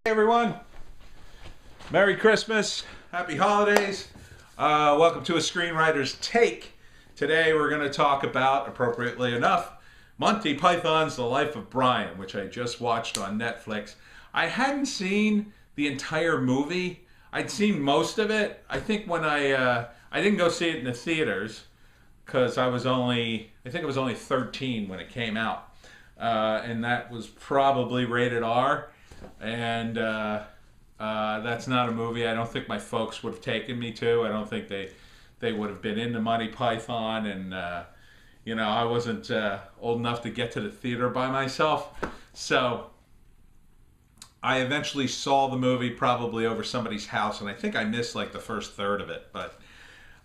Hey everyone, Merry Christmas, Happy Holidays. Welcome to a Screenwriter's Take. Today we're going to talk about, appropriately enough, Monty Python's The Life of Brian, which I just watched on Netflix. I hadn't seen the entire movie. I'd seen most of it. I think when I didn't go see it in the theaters because I think I was only 13 when it came out. And that was probably rated R. And that's not a movie I don't think my folks would have taken me to. I don't think they would have been into Monty Python, and I wasn't old enough to get to the theater by myself. So I eventually saw the movie probably over somebody's house, and I think I missed like the first third of it. But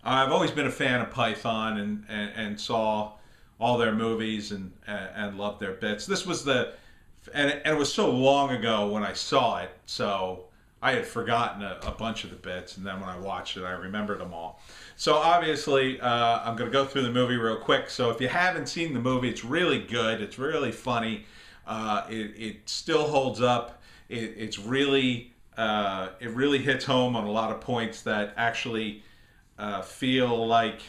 I've always been a fan of Python and saw all their movies and loved their bits. This was and it was so long ago when I saw it, so I had forgotten a bunch of the bits, and then when I watched it, I remembered them all. So obviously, I'm going to go through the movie real quick. So if you haven't seen the movie, it's really good. It's really funny. It still holds up. It really hits home on a lot of points that actually feel like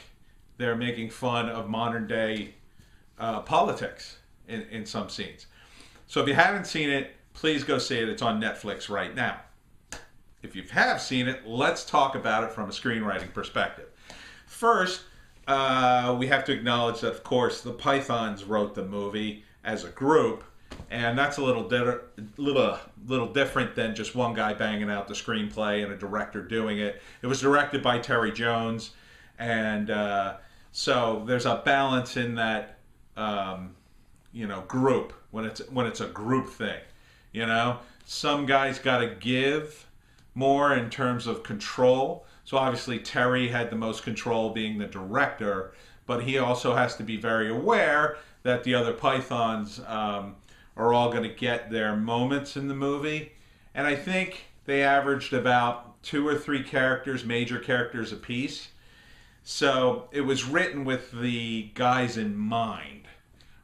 they're making fun of modern day politics in some scenes. So if you haven't seen it, please go see it. It's on Netflix right now. If you have seen it, let's talk about it from a screenwriting perspective. First, we have to acknowledge that, of course, the Pythons wrote the movie as a group, and that's a little different than just one guy banging out the screenplay and a director doing it. It was directed by Terry Jones, and so there's a balance in that group when it's a group thing. Some guys got to give more in terms of control. So obviously Terry had the most control being the director, but he also has to be very aware that the other Pythons are all going to get their moments in the movie. And I think they averaged about 2 or 3 characters, major characters apiece. So it was written with the guys in mind,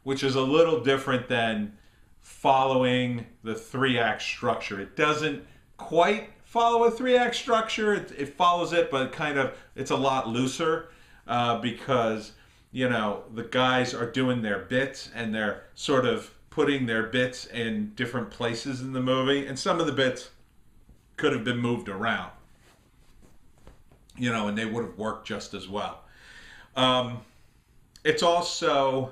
which is a little different than following the 3-act structure. It doesn't quite follow a 3-act structure. It follows it, but it's a lot looser because the guys are doing their bits, and they're sort of putting their bits in different places in the movie, and some of the bits could have been moved around, and they would have worked just as well. It's also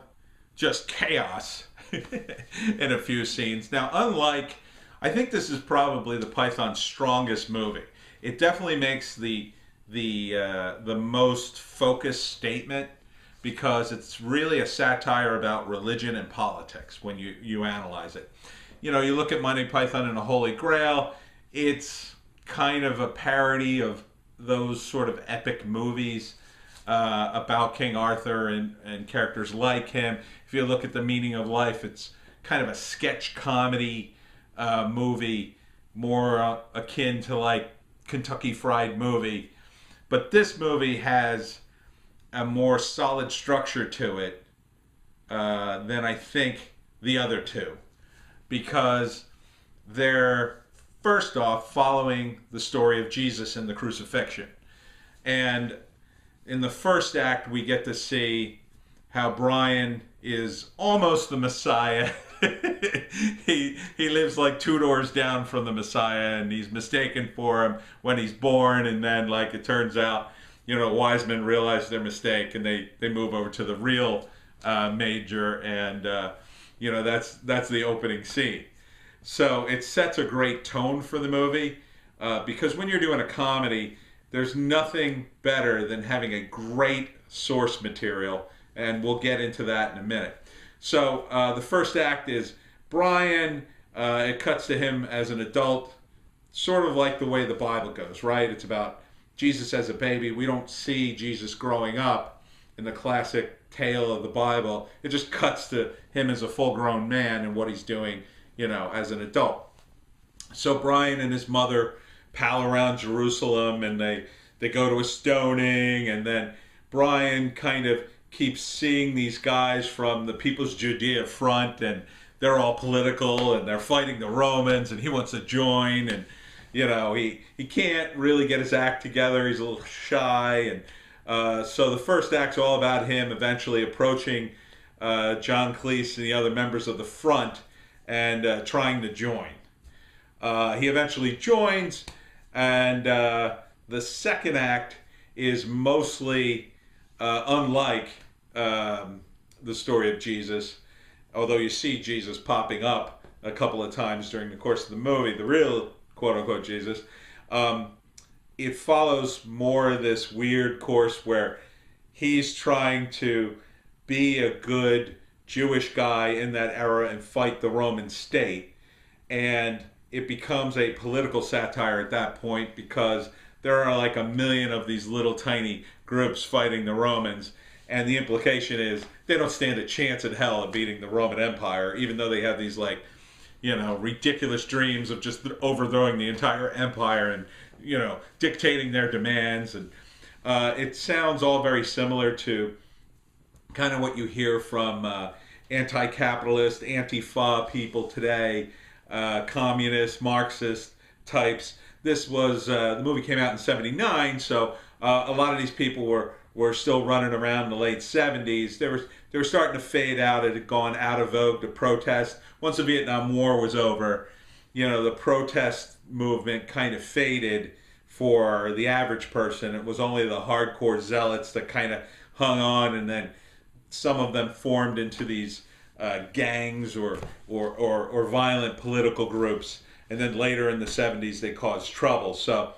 just chaos in a few scenes. Now, I think this is probably the Python's strongest movie. It definitely makes the most focused statement, because it's really a satire about religion and politics when you analyze it. You look at Monty Python and the Holy Grail, it's kind of a parody of those sort of epic movies about King Arthur and characters like him. If you look at The Meaning of Life, it's kind of a sketch comedy movie, more akin to like Kentucky Fried Movie. But this movie has a more solid structure to it than I think the other two, because they're first off following the story of Jesus and the crucifixion. And in the first act, we get to see how Brian is almost the Messiah. He lives like 2 doors down from the Messiah, and he's mistaken for him when he's born, and then it turns out, wise men realize their mistake, and they move over to the real major, and that's the opening scene. So it sets a great tone for the movie, because when you're doing a comedy, there's nothing better than having a great source material, and we'll get into that in a minute. So the first act is Brian. It cuts to him as an adult, sort of like the way the Bible goes, right? It's about Jesus as a baby. We don't see Jesus growing up in the classic tale of the Bible. It just cuts to him as a full-grown man and what he's doing, as an adult. So Brian and his mother pal around Jerusalem, and they go to a stoning, and then Brian kind of keeps seeing these guys from the People's Judea Front, and they're all political and they're fighting the Romans, and he wants to join, and he can't really get his act together. He's a little shy, and so the first act's all about him eventually approaching John Cleese and the other members of the front and trying to join. He eventually joins, and the second act is mostly unlike the story of Jesus, although you see Jesus popping up a couple of times during the course of the movie, the real quote-unquote Jesus. It follows more of this weird course where he's trying to be a good Jewish guy in that era and fight the Roman state, and it becomes a political satire at that point because there are like a million of these little tiny groups fighting the Romans, and the implication is they don't stand a chance in hell of beating the Roman Empire, even though they have these ridiculous dreams of just overthrowing the entire empire and dictating their demands. And it sounds all very similar to kind of what you hear from anti-capitalist, anti-fa people today, communist, Marxist types. This was the movie came out in '79, so a lot of these people were still running around in the late '70s. They were starting to fade out. It had gone out of vogue to protest. Once the Vietnam War was over, the protest movement kind of faded for the average person. It was only the hardcore zealots that kind of hung on, and then some of them formed into these gangs or violent political groups. And then later in the '70s, they caused trouble. So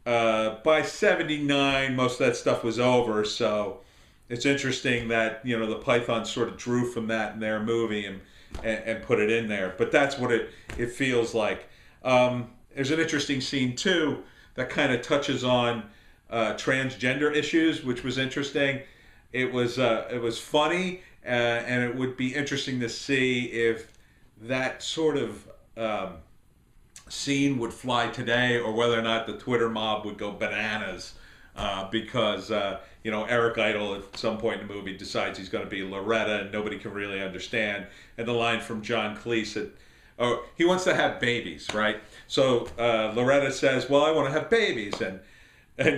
by '79, most of that stuff was over. So it's interesting that the Pythons sort of drew from that in their movie and put it in there. But that's what it feels like. There's an interesting scene too that kind of touches on transgender issues, which was interesting. It was funny, and it would be interesting to see if that sort of scene would fly today, or whether or not the Twitter mob would go bananas because Eric Idle at some point in the movie decides he's going to be Loretta, and nobody can really understand. And the line from John Cleese, he wants to have babies, right? So Loretta says, "Well, I want to have babies," and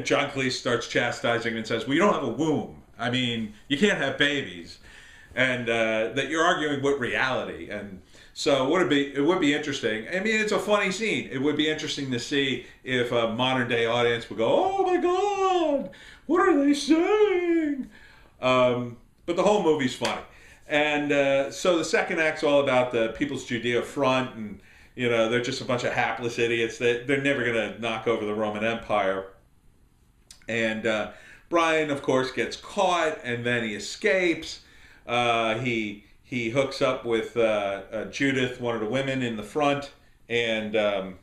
John Cleese starts chastising and says, "Well, you don't have a womb. I mean, you can't have babies," and that you're arguing with reality. And so it would be interesting. I mean, it's a funny scene. It would be interesting to see if a modern day audience would go, "Oh my God, what are they saying?" But the whole movie's funny. And so the second act's all about the People's Judea Front, and they're just a bunch of hapless idiots. They're never going to knock over the Roman Empire. And Brian, of course, gets caught, and then he escapes. He hooks up with Judith, one of the women in the front, and they're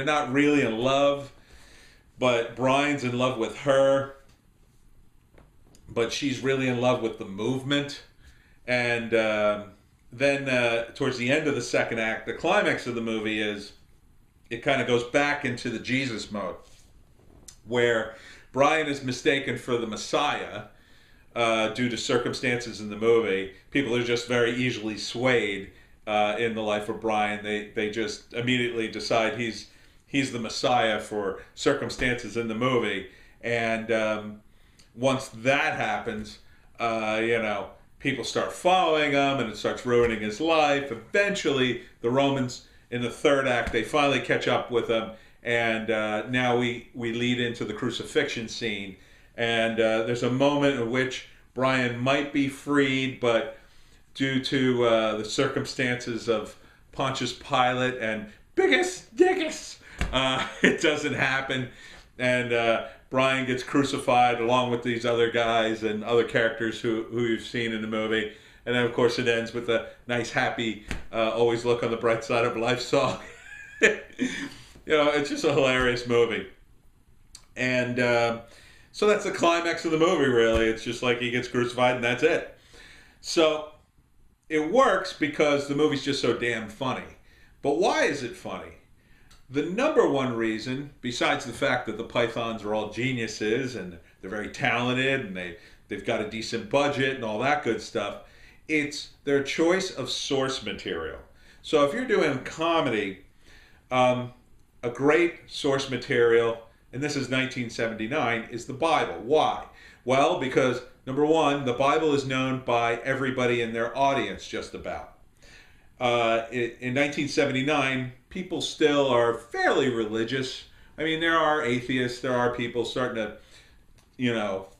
not really in love, but Brian's in love with her, but she's really in love with the movement. And then towards the end of the second act, the climax of the movie is it kind of goes back into the Jesus mode, where Brian is mistaken for the Messiah due to circumstances in the movie. People are just very easily swayed in the life of Brian. They just immediately decide he's the Messiah for circumstances in the movie. And once that happens, people start following him, and it starts ruining his life. Eventually, the Romans in the third act, they finally catch up with him. And now we lead into the crucifixion scene. And there's a moment in which Brian might be freed, but due to the circumstances of Pontius Pilate and Biggest Dickus, it doesn't happen. And Brian gets crucified along with these other guys and other characters who you've seen in the movie. And then, of course, it ends with a nice, happy, always look on the bright side of life song. It's just a hilarious movie. And so that's the climax of the movie, really. It's just like he gets crucified and that's it. So it works because the movie's just so damn funny. But why is it funny? The number one reason, besides the fact that the Pythons are all geniuses and they're very talented and they've got a decent budget and all that good stuff, It's their choice of source material. So if you're doing comedy, a great source material, and this is 1979, is the Bible. Why? Well, because number one, the Bible is known by everybody in their audience, just about. In 1979, people still are fairly religious. I mean, there are atheists, there are people starting to,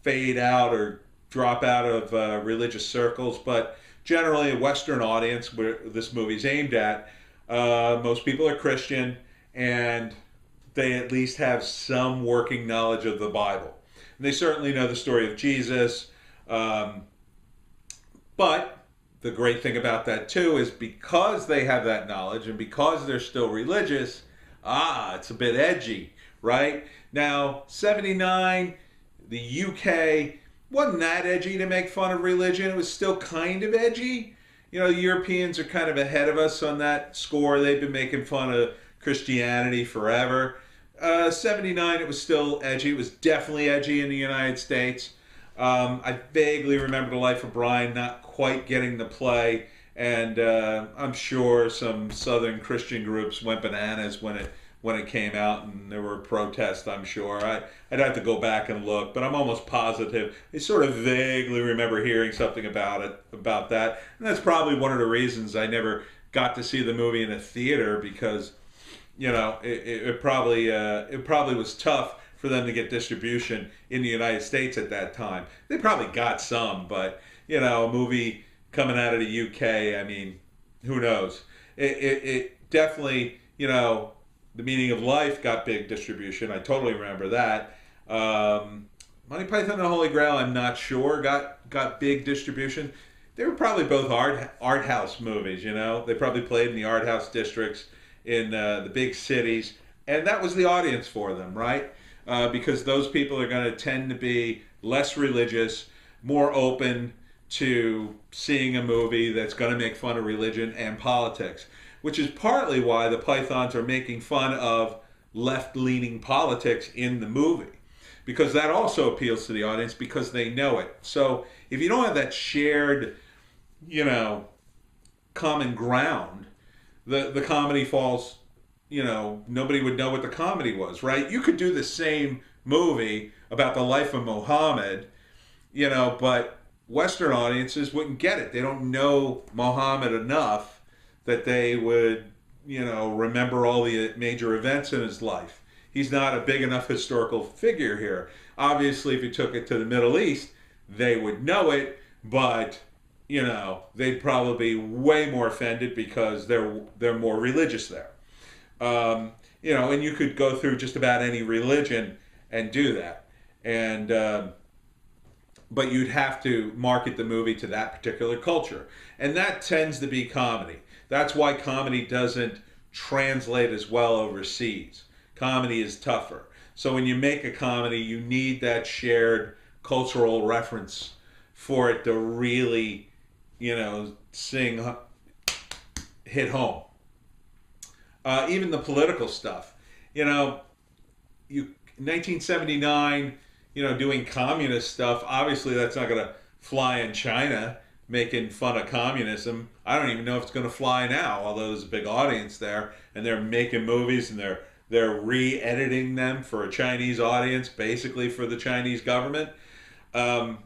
fade out or drop out of religious circles, but generally, a Western audience where this movie's aimed at, most people are Christian, and they at least have some working knowledge of the Bible. And they certainly know the story of Jesus. But the great thing about that, too, is because they have that knowledge and because they're still religious, it's a bit edgy, right? Now, 79, the UK wasn't that edgy to make fun of religion. It was still kind of edgy. The Europeans are kind of ahead of us on that score. They've been making fun of Christianity forever. 79, it was still edgy. It was definitely edgy in the United States. I vaguely remember The Life of Brian not quite getting the play, and I'm sure some Southern Christian groups went bananas when it came out, and there were protests, I'm sure. I'd have to go back and look, but I'm almost positive. I sort of vaguely remember hearing something about that. And that's probably one of the reasons I never got to see the movie in a theater, because, it probably was tough for them to get distribution in the United States at that time. They probably got some, but, a movie coming out of the UK, I mean, who knows? It definitely, The Meaning of Life got big distribution. I totally remember that. Monty Python and the Holy Grail, I'm not sure, got big distribution. They were probably both art house movies, They probably played in the art house districts in the big cities. And that was the audience for them, right? Because those people are going to tend to be less religious, more open to seeing a movie that's going to make fun of religion and politics, which is partly why the Pythons are making fun of left-leaning politics in the movie, because that also appeals to the audience because they know it. So if you don't have that shared, common ground, the comedy falls, nobody would know what the comedy was, right? You could do the same movie about the life of Muhammad, but Western audiences wouldn't get it. They don't know Muhammad enough that they would, remember all the major events in his life. He's not a big enough historical figure here. Obviously, if you took it to the Middle East, they would know it, but, they'd probably be way more offended because they're more religious there. And you could go through just about any religion and do that. And, but you'd have to market the movie to that particular culture. And that tends to be comedy. That's why comedy doesn't translate as well overseas. Comedy is tougher. So when you make a comedy, you need that shared cultural reference for it to really, hit home. Even the political stuff. 1979, doing communist stuff, obviously that's not going to fly in China, making fun of communism. I don't even know if it's going to fly now, although there's a big audience there, and they're making movies and they're re-editing them for a Chinese audience, basically for the Chinese government. But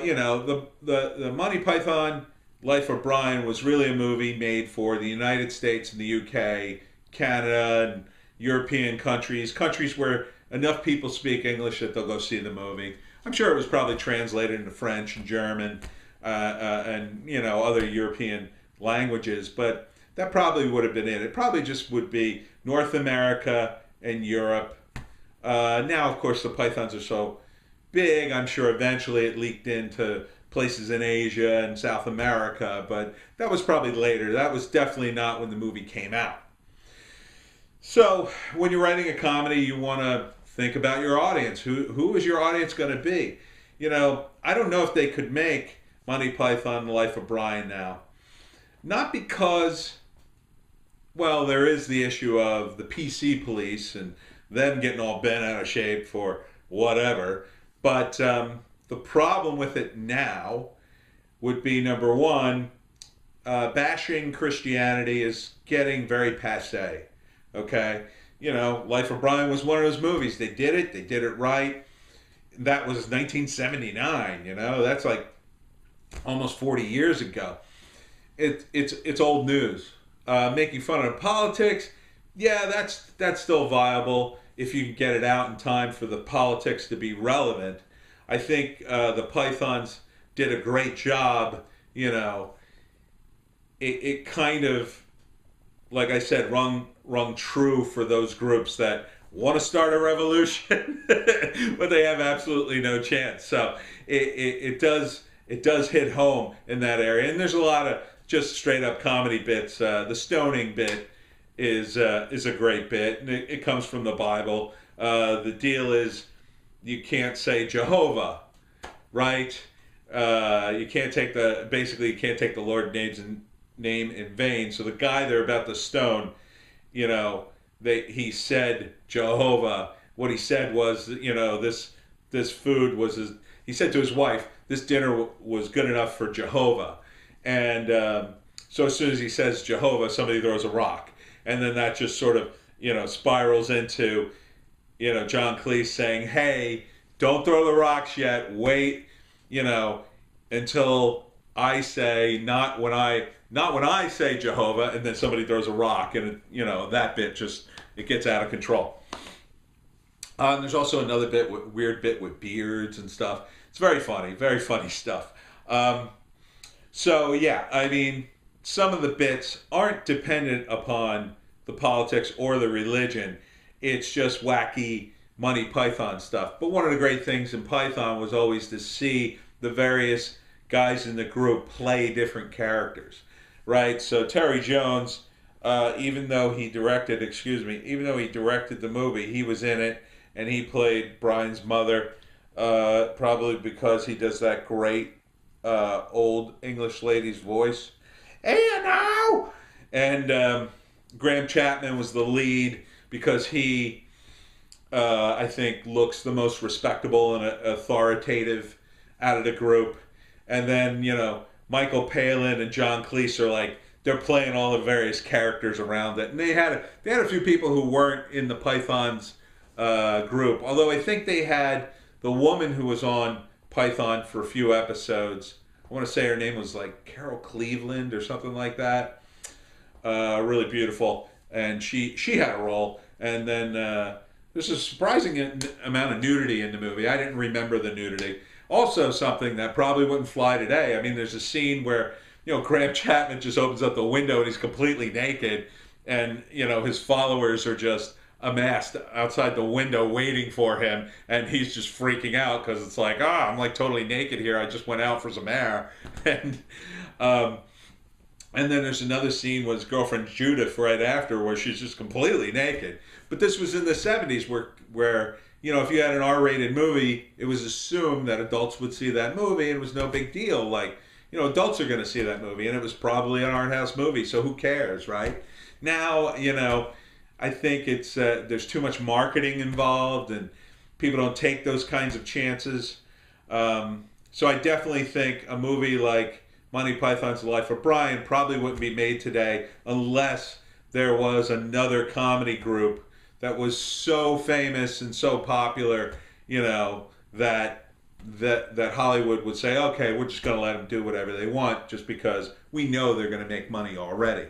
the Monty Python Life of Brian was really a movie made for the United States and the UK, Canada, and European countries where enough people speak English that they'll go see the movie. I'm sure it was probably translated into French and German and other European languages, but that probably would have been it. It probably just would be North America and Europe. Now, of course, the Pythons are so big, I'm sure eventually it leaked into places in Asia and South America, but that was probably later. That was definitely not when the movie came out. So when you're writing a comedy, you want to think about your audience. Who is your audience going to be? I don't know if they could make Monty Python, The Life of Brian now. Not because, well, there is the issue of the PC police and them getting all bent out of shape for whatever. But the problem with it now, would be number one, bashing Christianity is getting very passe. Okay? You know, Life of Brian was one of those movies. They did it right. That was 1979, you know? That's like almost 40 years ago. It's old news. Making fun of politics, yeah, that's still viable if you can get it out in time for the politics to be relevant. I think the Pythons did a great job. You know, it kind of, like I said, rung true for those groups that want to start a revolution, but they have absolutely no chance. So it does hit home in that area, and there's a lot of just straight up comedy bits. The stoning bit is a great bit, and it comes from the Bible. The deal is you can't say Jehovah, right? You can't take the Lord's name in vain. So the guy they're about to stone, you know, he said Jehovah. What he said was, you know, this food was he said to his wife, this dinner was good enough for Jehovah. And so as soon as he says Jehovah, somebody throws a rock. And then that just sort of, you know, spirals into, you know, John Cleese saying, hey, don't throw the rocks yet. Wait, you know, until I say, not when I say Jehovah, and then somebody throws a rock. And, you know, that bit just, it gets out of control. And there's also another weird bit with beards and stuff. It's very funny stuff. So yeah, I mean, some of the bits aren't dependent upon the politics or the religion. It's just wacky Monty Python stuff. But one of the great things in Python was always to see the various guys in the group play different characters, right? So Terry Jones, even though he directed the movie, he was in it, and he played Brian's mother, probably because he does that great old English lady's voice. Hey, now! And Graham Chapman was the lead because he, I think, looks the most respectable and authoritative out of the group. And then, you know, Michael Palin and John Cleese are like, they're playing all the various characters around it. And they had a few people who weren't in the Pythons group. Although I think they had the woman who was on Python for a few episodes. I want to say her name was like Carol Cleveland or something like that. Really beautiful. And she had a role. And then there's a surprising amount of nudity in the movie. I didn't remember the nudity. Also something that probably wouldn't fly today. I mean, there's a scene where, you know, Graham Chapman just opens up the window and he's completely naked. And, you know, his followers are just amassed outside the window waiting for him, and he's just freaking out because it's like, I'm like totally naked here. I just went out for some air. And then there's another scene with his girlfriend Judith right after where she's just completely naked. But this was in the 70s where you know, if you had an R-rated movie, it was assumed that adults would see that movie, and it was no big deal. Like, you know, adults are going to see that movie, and it was probably an art house movie, so who cares, right? Now, you know, I think it's there's too much marketing involved, and people don't take those kinds of chances. So I definitely think a movie like Monty Python's The Life of Brian probably wouldn't be made today unless there was another comedy group that was so famous and so popular, you know, that Hollywood would say, okay, we're just going to let them do whatever they want just because we know they're going to make money already.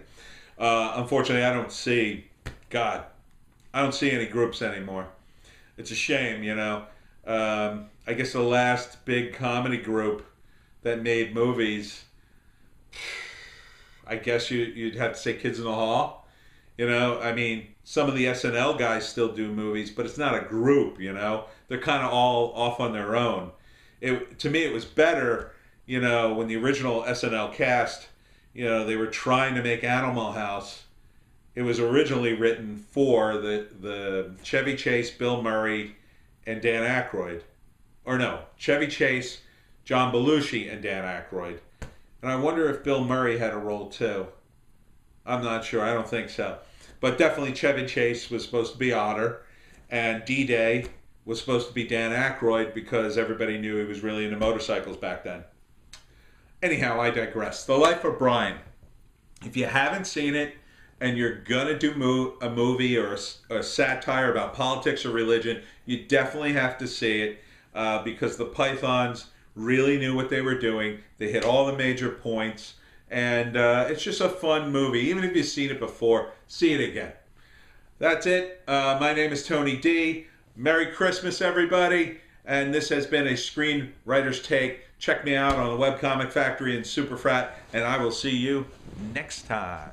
Unfortunately, I don't see any groups anymore. It's a shame, you know. I guess the last big comedy group that made movies, I guess you'd have to say Kids in the Hall. You know, I mean, some of the SNL guys still do movies, but it's not a group, you know. They're kind of all off on their own. To me, it was better, you know, when the original SNL cast, you know, they were trying to make Animal House. It was originally written for the Chevy Chase, Bill Murray, and Dan Aykroyd. Or no, Chevy Chase, John Belushi, and Dan Aykroyd. And I wonder if Bill Murray had a role too. I'm not sure. I don't think so. But definitely Chevy Chase was supposed to be Otter, and D-Day was supposed to be Dan Aykroyd because everybody knew he was really into motorcycles back then. Anyhow, I digress. The Life of Brian. If you haven't seen it and you're going to do a movie or a satire about politics or religion, you definitely have to see it because the Pythons really knew what they were doing. They hit all the major points. And it's just a fun movie. Even if you've seen it before, see it again. That's it. My name is Tony D. Merry Christmas, everybody. And this has been a Screenwriter's Take. Check me out on the Webcomic Factory and Superfrat. And I will see you next time.